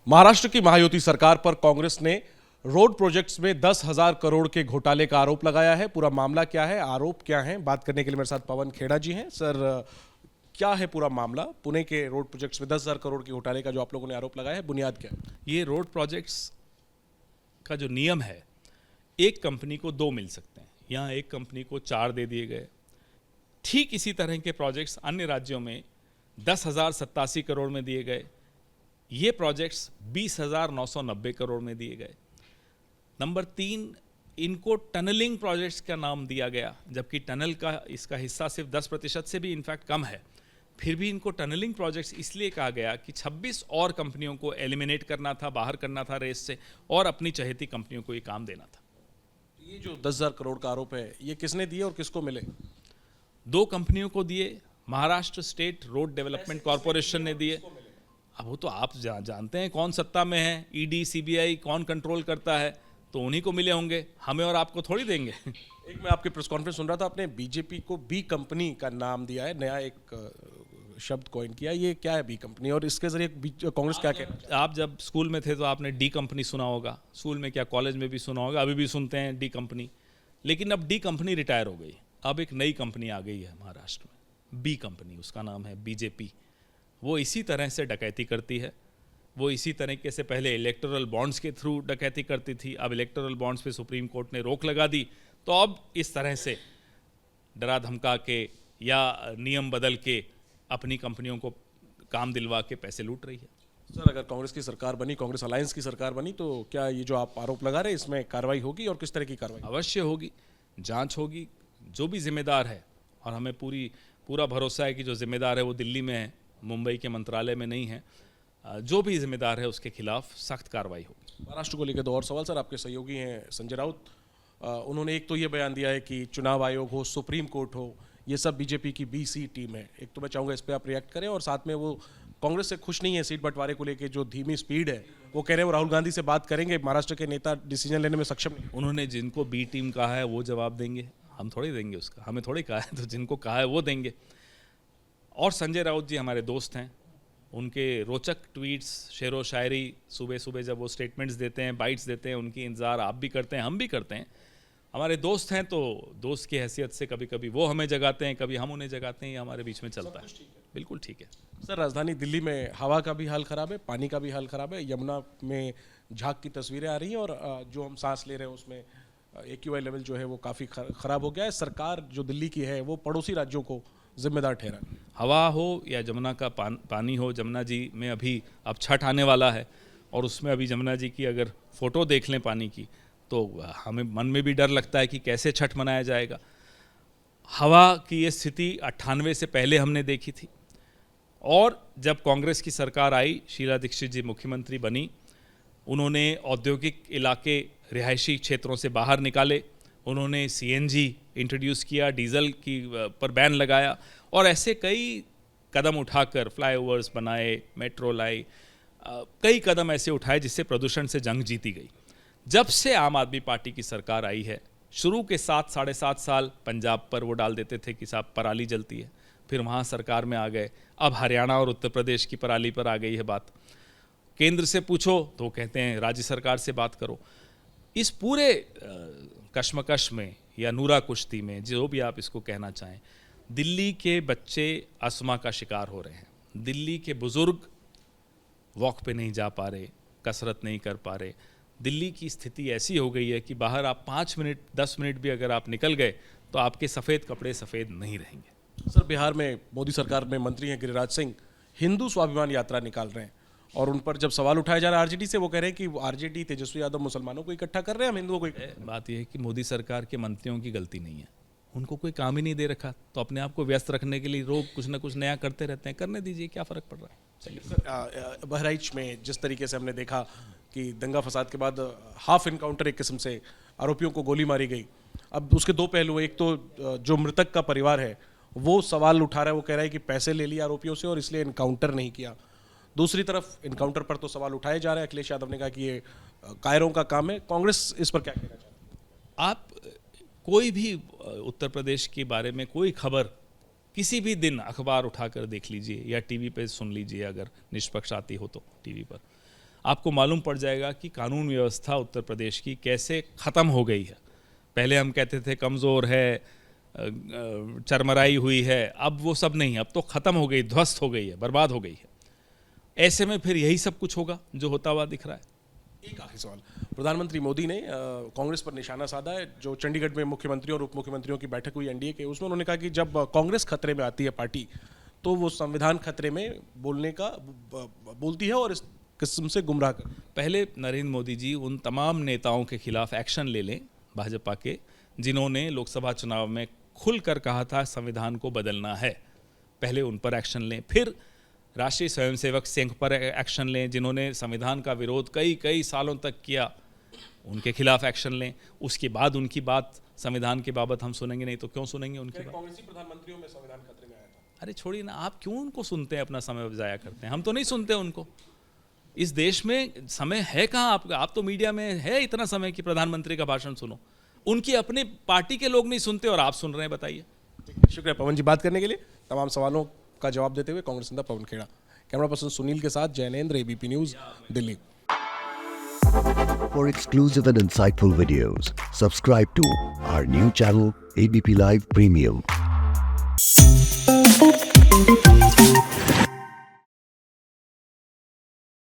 महाराष्ट्र की महायुति सरकार पर कांग्रेस ने रोड प्रोजेक्ट्स में 10,000 करोड़ के घोटाले का आरोप लगाया है। पूरा मामला क्या है, आरोप क्या है, बात करने के लिए मेरे साथ पवन खेड़ा जी हैं। सर, क्या है पूरा मामला? पुणे के रोड प्रोजेक्ट्स में 10,000 करोड़ के घोटाले का जो आप लोगों ने आरोप लगाया है, बुनियाद क्या है? ये रोड प्रोजेक्ट्स का जो नियम है, एक कंपनी को 2 मिल सकते हैं, यहाँ एक कंपनी को 4 दे दिए गए। ठीक इसी तरह के प्रोजेक्ट्स अन्य राज्यों में 10,087 करोड़ में दिए गए। ये प्रोजेक्ट्स 20,990 करोड़ में दिए गए। नंबर 3, इनको टनलिंग प्रोजेक्ट्स का नाम दिया गया, जबकि टनल का इसका हिस्सा सिर्फ 10% से भी इनफैक्ट कम है। फिर भी इनको टनलिंग प्रोजेक्ट्स इसलिए कहा गया कि 26 और कंपनियों को एलिमिनेट करना था, बाहर करना था रेस से, और अपनी चहेती कंपनियों को ये काम देना था। ये जो 10,000 करोड़ का आरोप है, ये किसने दिए और किसको मिले? 2 कंपनियों को दिए, Maharashtra state road development corporation ने दिए। अब वो तो आप जानते हैं कौन सत्ता में है, ईडी सीबीआई कौन कंट्रोल करता है, तो उन्हीं को मिले होंगे, हमें और आपको थोड़ी देंगे। एक मैं आपके प्रेस कॉन्फ्रेंस सुन रहा था, आपने बीजेपी को बी कंपनी का नाम दिया है, नया एक शब्द कॉइन किया। ये क्या है बी कंपनी, और इसके जरिए कांग्रेस क्या कहना चाहती है? आप जब स्कूल में थे तो आपने डी कंपनी सुना होगा, स्कूल में क्या कॉलेज में भी सुना होगा, अभी भी सुनते हैं डी कंपनी। लेकिन अब डी कंपनी रिटायर हो गई, अब एक नई कंपनी आ गई है महाराष्ट्र में, बी कंपनी, उसका नाम है बीजेपी। वो इसी तरह से डकैती करती है। वो इसी तरीके से पहले इलेक्टोरल बॉन्ड्स के थ्रू डकैती करती थी, अब इलेक्टोरल बॉन्ड्स पे सुप्रीम कोर्ट ने रोक लगा दी, तो अब इस तरह से डरा धमका के या नियम बदल के अपनी कंपनियों को काम दिलवा के पैसे लूट रही है। सर, अगर कांग्रेस की सरकार बनी, कांग्रेस अलायंस की सरकार बनी, तो क्या ये जो आप आरोप लगा रहे हैं इसमें कार्रवाई होगी, और किस तरह की कार्रवाई? अवश्य होगी, जांच होगी, जो भी जिम्मेदार है, और हमें पूरा भरोसा है कि जो जिम्मेदार है वो दिल्ली में है, मुंबई के मंत्रालय में नहीं है। जो भी जिम्मेदार है उसके खिलाफ सख्त कार्रवाई होगी। महाराष्ट्र को लेकर 2 और सवाल। सर, आपके सहयोगी हैं संजय राउत, उन्होंने एक तो ये बयान दिया है कि चुनाव आयोग हो, सुप्रीम कोर्ट हो, ये सब बीजेपी की बीसी टीम है। एक तो मैं चाहूँगा इस पर आप रिएक्ट करें, और साथ में वो कांग्रेस से खुश नहीं है सीट बंटवारे को लेकर, जो धीमी स्पीड है, वो कह रहे हैं वो राहुल गांधी से बात करेंगे, महाराष्ट्र के नेता डिसीजन लेने में सक्षम नहीं। उन्होंने जिनको बी टीम कहा है वो जवाब देंगे, हम थोड़ी देंगे उसका, हमें थोड़ी कहा है, तो जिनको कहा है वो देंगे। और संजय राउत जी हमारे दोस्त हैं, उनके रोचक ट्वीट्स, शेरो शायरी, सुबह सुबह जब वो स्टेटमेंट्स देते हैं, बाइट्स देते हैं, उनकी इंतज़ार आप भी करते हैं, हम भी करते हैं। हमारे दोस्त हैं तो दोस्त की हैसियत से कभी कभी वो हमें जगाते हैं, कभी हम उन्हें जगाते हैं, ये हमारे बीच में चलता है। बिल्कुल ठीक है। सर, राजधानी दिल्ली में हवा का भी हाल खराब है, पानी का भी हाल खराब है। यमुना में झाग की तस्वीरें आ रही हैं, और जो हम सांस ले रहे हैं उसमें AQI लेवल जो है वो काफ़ी खराब हो गया है। सरकार जो दिल्ली की है वो पड़ोसी राज्यों को जिम्मेदार ठहरा। हवा हो या जमुना का पानी हो, जमुना जी में अभी अब छठ आने वाला है, और उसमें अभी जमुना जी की अगर फ़ोटो देख लें पानी की, तो हमें मन में भी डर लगता है कि कैसे छठ मनाया जाएगा। हवा की ये स्थिति 98 से पहले हमने देखी थी, और जब कांग्रेस की सरकार आई, शीला दीक्षित जी मुख्यमंत्री बनी, उन्होंने औद्योगिक इलाके, रिहायशी क्षेत्रों से बाहर निकाले, उन्होंने CNG इंट्रोड्यूस किया, डीजल की पर बैन लगाया, और ऐसे कई कदम उठाकर फ्लाईओवर्स बनाए, मेट्रो लाई, कई कदम ऐसे उठाए जिससे प्रदूषण से जंग जीती गई। जब से आम आदमी पार्टी की सरकार आई है, शुरू के 7-7.5 साल पंजाब पर वो डाल देते थे कि साहब पराली जलती है, फिर वहाँ सरकार में आ गए, अब हरियाणा और उत्तर प्रदेश की पराली पर आ गई है बात। केंद्र से पूछो तो कहते हैं राज्य सरकार से बात करो। इस पूरे कश्मकश में या नूरा कुश्ती में, जो भी आप इसको कहना चाहें, दिल्ली के बच्चे अस्थमा का शिकार हो रहे हैं, दिल्ली के बुज़ुर्ग वॉक पे नहीं जा पा रहे, कसरत नहीं कर पा रहे। दिल्ली की स्थिति ऐसी हो गई है कि बाहर आप 5 मिनट 10 मिनट भी अगर आप निकल गए तो आपके सफ़ेद कपड़े सफ़ेद नहीं रहेंगे। सर, बिहार में मोदी सरकार में मंत्री हैं गिरिराज सिंह, हिंदू स्वाभिमान यात्रा निकाल रहे हैं, और उन पर जब सवाल उठाया जा रहा है आरजेडी से, वो कह रहे हैं कि आरजेडी, तेजस्वी यादव मुसलमानों को इकट्ठा कर रहे हैं, हम हिंदुओं को। बात यह है कि मोदी सरकार के मंत्रियों की गलती नहीं है, उनको कोई काम ही नहीं दे रखा, तो अपने आप को व्यस्त रखने के लिए लोग कुछ ना कुछ नया करते रहते हैं, करने दीजिए, क्या फ़र्क पड़ रहा है। सर, बहराइच में जिस तरीके से हमने देखा कि दंगा फसाद के बाद हाफ इनकाउंटर एक किस्म से आरोपियों को गोली मारी गई, अब उसके 2 पहलू। एक तो जो मृतक का परिवार है वो सवाल उठा रहा है, वो कह रहा है कि पैसे ले लिए आरोपियों से और इसलिए इनकाउंटर नहीं किया। दूसरी तरफ इनकाउंटर पर तो सवाल उठाए जा रहे हैं। अखिलेश यादव ने कहा कि ये कायरों का काम है। कांग्रेस इस पर क्या कहना चाहती है? आप कोई भी उत्तर प्रदेश के बारे में कोई खबर किसी भी दिन अखबार उठाकर देख लीजिए या टीवी पे सुन लीजिए, अगर निष्पक्ष आती हो तो टीवी पर, आपको मालूम पड़ जाएगा कि कानून व्यवस्था उत्तर प्रदेश की कैसे ख़त्म हो गई है। पहले हम कहते थे कमज़ोर है, चरमराई हुई है, अब वो सब नहीं है, अब तो ख़त्म हो गई, ध्वस्त हो गई है, बर्बाद हो गई है। ऐसे में फिर यही सब कुछ होगा जो होता हुआ दिख रहा है। एक आखिरी सवाल, प्रधानमंत्री मोदी ने कांग्रेस पर निशाना साधा है। जो चंडीगढ़ में मुख्यमंत्रियों और उप मुख्यमंत्रियों की बैठक हुई एनडीए के, उसमें उन्होंने कहा कि जब कांग्रेस खतरे में आती है पार्टी, तो वो संविधान खतरे में बोलती है और इस किस्म से गुमराह कर। पहले नरेंद्र मोदी जी उन तमाम नेताओं के खिलाफ एक्शन ले लें भाजपा के, जिन्होंने लोकसभा चुनाव में खुलकर कहा था संविधान को बदलना है। पहले उन पर एक्शन लें। फिर राष्ट्रीय स्वयंसेवक संघ पर एक्शन लें, जिन्होंने संविधान का विरोध कई सालों तक किया, उनके खिलाफ एक्शन लें। उसके बाद उनकी बात संविधान के बाबत हम सुनेंगे, नहीं तो क्यों सुनेंगे उनकी बात। कांग्रेसी प्रधानमंत्रियों में संविधान खतरे में आया था। अरे छोड़िए ना, आप क्यों उनको सुनते हैं, अपना समय ज़ाया करते हैं। हम तो नहीं सुनते उनको। इस देश में समय है कहाँ आपका? आप तो मीडिया में है इतना समय कि प्रधानमंत्री का भाषण सुनो। उनकी अपनी पार्टी के लोग नहीं सुनते और आप सुन रहे हैं, बताइए। शुक्रिया पवन जी बात करने के लिए। तमाम सवालों का जवाब देते हुए कांग्रेस नेता पवन खेड़ा। कैमरा पर्सन सुनील के साथ Jainendra, ABP news, Delhi. For exclusive and insightful videos, subscribe to our new channel ABP Live Premium.